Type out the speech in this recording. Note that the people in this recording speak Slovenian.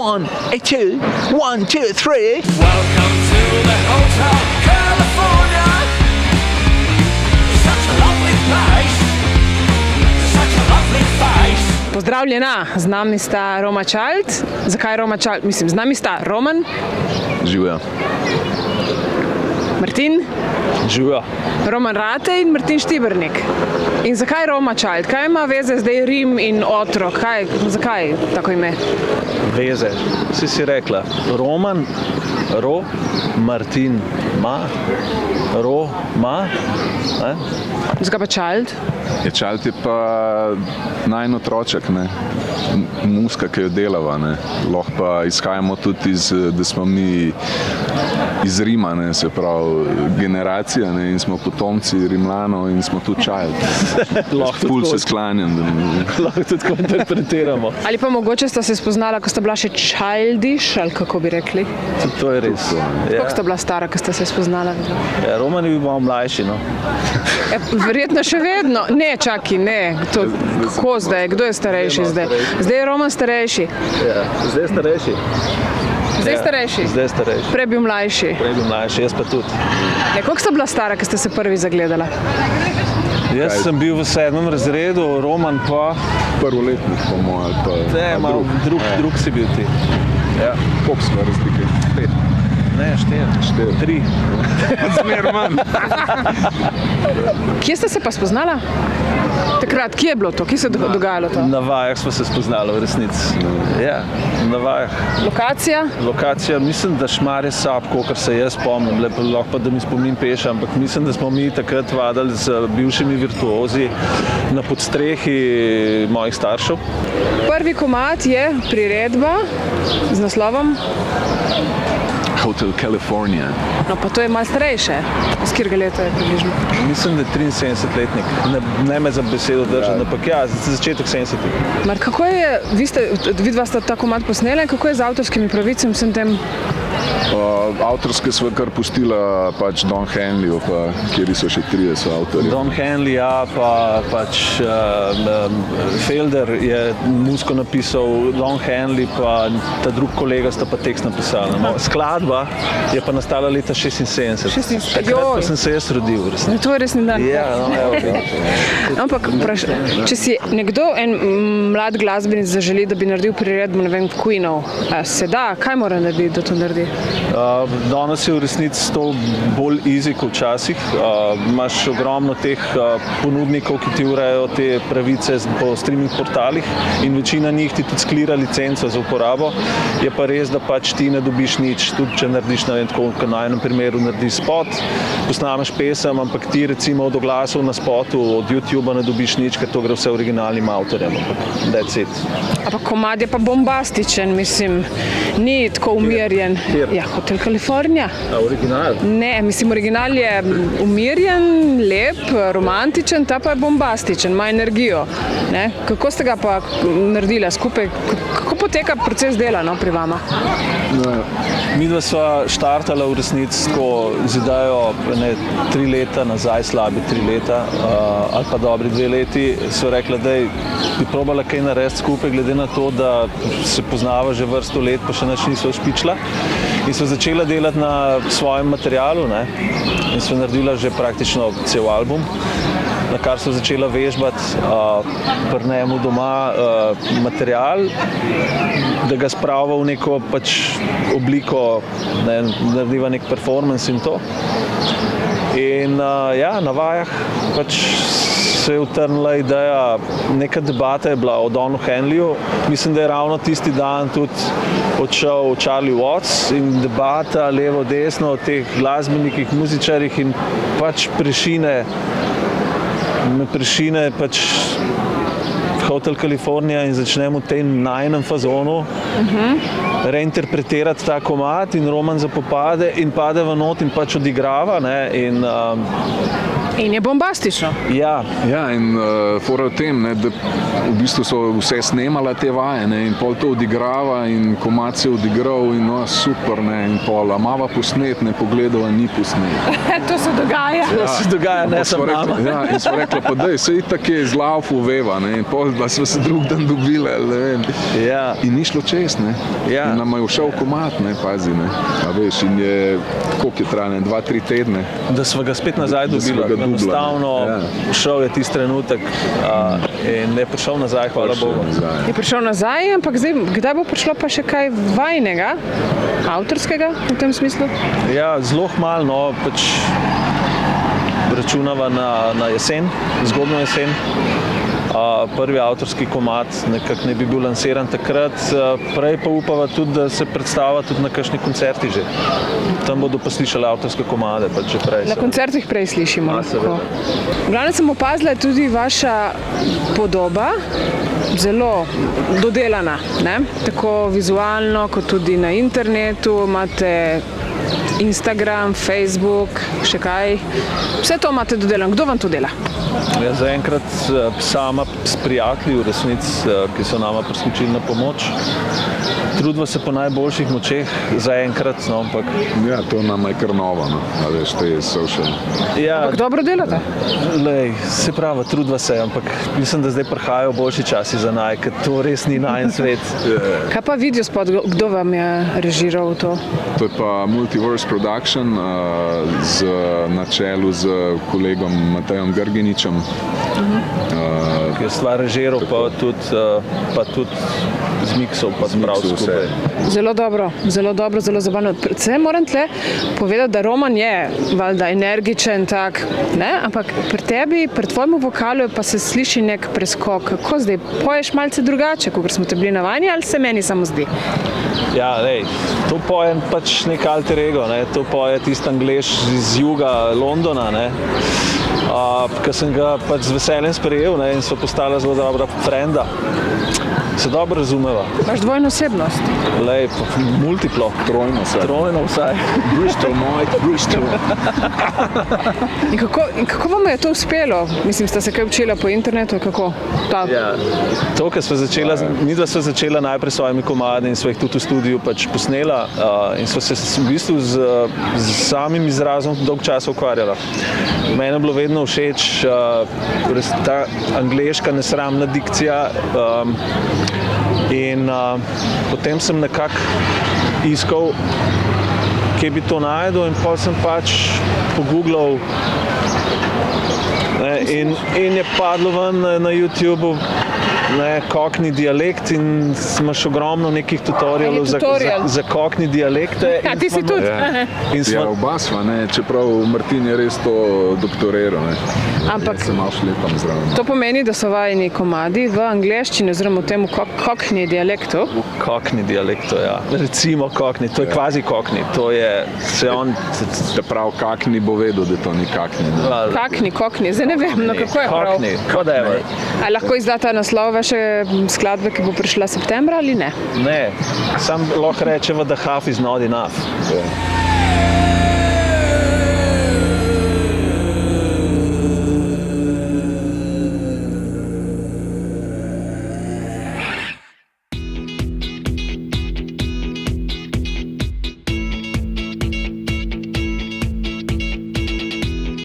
1, 2, 1, 2, 3. Welcome to the Hotel California. Such a lovely place. Such a lovely face. Pozdravljena, z nami sta Roma Child. Zakaj Roma Child? Mislim, z nami sta Roman, Živijo. Martin, Živijo. Roman Ratej in Martin Štibernik. In zakaj Roma Child? Kaj ima veze zdaj Rim in otrok? Zakaj tako ime? Veze. Si rekla. Roman, Ro, Martin, Ma, Ro, Ma. Zakaj pa Child? Child je pa najin otroček, ne. Muska, ki jo delava, ne. Lahko pa izhajamo tudi da smo mi iz Rima, ne, se pravi generacija, ne, in smo potomci Rimljanov in smo tudi Child. Ful se sklanjam. Lahko tudi tako interpretiramo. Ali pa mogoče sta se spoznala, ko sta bila še childish, ali kako bi rekli? To je res. Koliko sta bila stara, ko sta se spoznala? Ja, Roman je bil malo mlajši, no. Verjetno še vedno. Ne, čaki, ne. Kako zdaj? Kdo je starejši zdaj? Zdaj je Roman starejši. Ja, zdaj je starejši. Zdaj je starejši? Zdaj je starejši. Prej bil mlajši. Prej bil mlajši, jaz pa tudi. Ja, koliko sta bila stara, ko ste se prvi zagledala? Jaz sem bil v 7. razredu, Roman pa... Prvoletnik, po mojem, ali pa... Ne, malo drug si bil ti. Ja. Koliko smo razlike? 5. Ne, 4. 3. Zmer manj. Kje ste se pa spoznala? Takrat, kje je bilo to? Kje se je dogajalo to? Na vajah smo se spoznali v resnici. Ja, na vajah. Lokacija? Lokacija, mislim, da Šmarje Sap, kolikor se jaz spomnim, lahko pa da mi spomin peša, ampak mislim, da smo mi takrat vadili z bivšimi virtuozi na podstrehi mojih staršev. Prvi komad je priredba z naslovom Hotel California. No, pa to je malo starejše. Z katerega leta je približno? Mislim, da je 73-letnik. Ne me za besedo držati, ampak ja, začetek 70-ih. Mar, kako je, vidva sta ta komad posnela, kako je z avtorskimi pravicami vsem tem? Avtorske sva kar pustila pač Don Henleyju, pa kjeri so še 30 avtorji. Don Henley, ja, pa pač Felder je muziko napisal, Don Henley pa ta drug kolega sta pa tekst napisali. No, skladba je pa nastala leta 76. Takrat, ko sem se jaz rodil. No, to je resni dan. Ja, no, evo. Ampak, če si nekdo, en mlad glasbenik zaželi, da bi naredil priredbo, ne vem, Queenov, se da, kaj mora narediti, da to naredi? Danes je v resnici to bolj easy kot včasih. Imaš ogromno teh ponudnikov, ki ti urejajo te pravice po streaming portalih in večina njih ti tudi sklira licenco za uporabo. Je pa res, da pač ti ne dobiš nič, tudi če narediš, ne vem, tako na enem primeru narediš spot, posnameš pesem, ampak ti recimo od oglasov na spotu od YouTubea ne dobiš nič, ker to gre vse originalnim avtorjem, ampak that's it. Ampak komad je pa bombastičen, mislim, ni tako umirjen. Ja, Hotel California. Original? Ne, mislim, original je umirjen, lep, romantičen, ta pa je bombastičen, ima energijo. Ne? Kako ste ga pa naredila skupaj? Kako poteka proces dela, no, pri vama? Midva sva štartala v resnici tako z idejo 3 leta nazaj, slabi 3 leta ali pa dobri 2 leti. Sva rekla, da bi probala kaj narediti skupaj, glede na to, da se poznava že vrsto let, pa še nič nisva ušpičila. In sva začela delati na svojem materialu, ne? In sva naredila že praktično cel album, na kar sva začela vežbati pri njemu doma material, da ga sprava v neko pač obliko, ne, narediva nek performance in to. In ja, na vajah pač se je utrnila ideja, neka debata je bila o Donu Henleyju. Mislim, da je ravno tisti dan tudi odšel Charlie Watts in debata levo, desno o teh glasbenikih, muzičarjih in pač prešine pač Hotel California in začnemo v tem najinem fazonu reinterpretirati ta komad in Roman zapopade in pade v not in pač odigrava, ne, in In je bombastično. Ja, Ja, in fora v tem, ne, da v bistvu so vse snemala te vaje, ne, in pol to odigrava in komad se odigral in no, super, ne, in pol, a mava posnet, ne, pogledala ni posnet. To se dogaja. to se dogaja, ne Sva samo rekla, nama. ja, in smo rekla, pa daj, se itak je z laufu veva, ne, in pol, da smo se drug dan dobili, ne vem. Ja. In ni šlo čez, ne. Ja. In nam je všel komad, ne, pazi, ne. A veš, in je, koliko je trajalo, 2-3 tedne. Da smo ga spet nazaj Da sva dobili. ga dubla, Enostavno ja. šel je tisti trenutek in je prišel nazaj, hvala Bogu. Je prišel nazaj, ampak zdaj, kdaj bo prišlo pa še kaj vajnega, avtorskega v tem smislu? Ja, zelo malo, no, pač računava na jesen, zgodnjo jesen. Prvi avtorski komad nekako ne bi bil lansiran takrat, prej pa upava tudi, da se predstavlja tudi na kakšni koncerti že. Tam bodo pa slišali avtorske komade, pa že prej. Na koncertih prej slišimo. seveda. V glavnem sem opazila tudi vaša podoba, zelo dodelana, ne? Tako vizualno, kot tudi na internetu. Imate Instagram, Facebook, še kaj. Vse to imate dodelano. Kdo vam to dela? Ja, zaenkrat sama s prijatelji v resnici, ki so nama priskočili na pomoč. Trudiva se po najboljših močeh, zaenkrat, no, ampak Ja, to nam je kar novo, no, a veš, te je social. ja, Ampak dobro delate? lej, se pravi, trudiva se, ampak mislim, da zdaj prihajajo boljši časi za naj, ker to res ni najen svet. Kaj pa videospot, kdo vam je režiral to? To je pa Multiverse Production na čelu z kolegom Matejom Grginičem. Ki je stvar režiral, pa tudi zmiksal, pa spravil Zmiksal vse. skupaj. Zelo dobro, zelo zabavno. Predvsem moram tle povedati, da Roman je valjda energičen, tak, ne? Ampak pri tebi, pri tvojemu vokalu pa se sliši nek preskok. Kako zdaj? Poješ malce drugače, kot smo te bili navajeni, ali se meni samo zdi? Ja, lej, to poje pač nek alter ego, ne? To poje tisti Anglež iz juga Londona, ne? Ki sem ga pač z veseljem sprejel, ne? In so postala zelo dobra frenda. Se dobro razumeva. Imaš dvojno osebnost. Lej, multiplo. Trojno vse. Trojno vsaj. Bristol, Mike, Bristol. In kako vam je to uspelo? Mislim, ste se kaj učila po internetu? Kako? Ja, to, kar sva začela, midva sva začela najprej s svojimi komadi in sva jih tudi v studiu pač posnela in sva se v bistvu z samim izrazom dolg časa ukvarjala. Meni je bilo vedno všeč ta angleška nesramna dikcija in potem sem nekako iskal, kje bi to našel, in potem sem pač pogooglal in je padlo ven na YouTubu cockney dialekt in imaš ogromno nekih tutorialov za cockney dialekte. Ja, ti si tudi. In Ja, oba sva, ne, čeprav Martin je res to doktoriral, ne. Ampak Se malo šlepam zraven. to pomeni, da so vajeni komadi v angleščini oziroma v tem cockney dialektu. Cockney dialekto, ja. Recimo cockney, to je kvazi cockney, to je se on Da prav kakni bo vedel, da to ni kakni. Ne. Cockney, zdaj ne vem, no kako je prav. Cockney, whatever. Ali lahko izdata naslov vaše skladbe, ki bo prišla septembra ali ne? Ne, sam lahko rečemo, da half is not enough.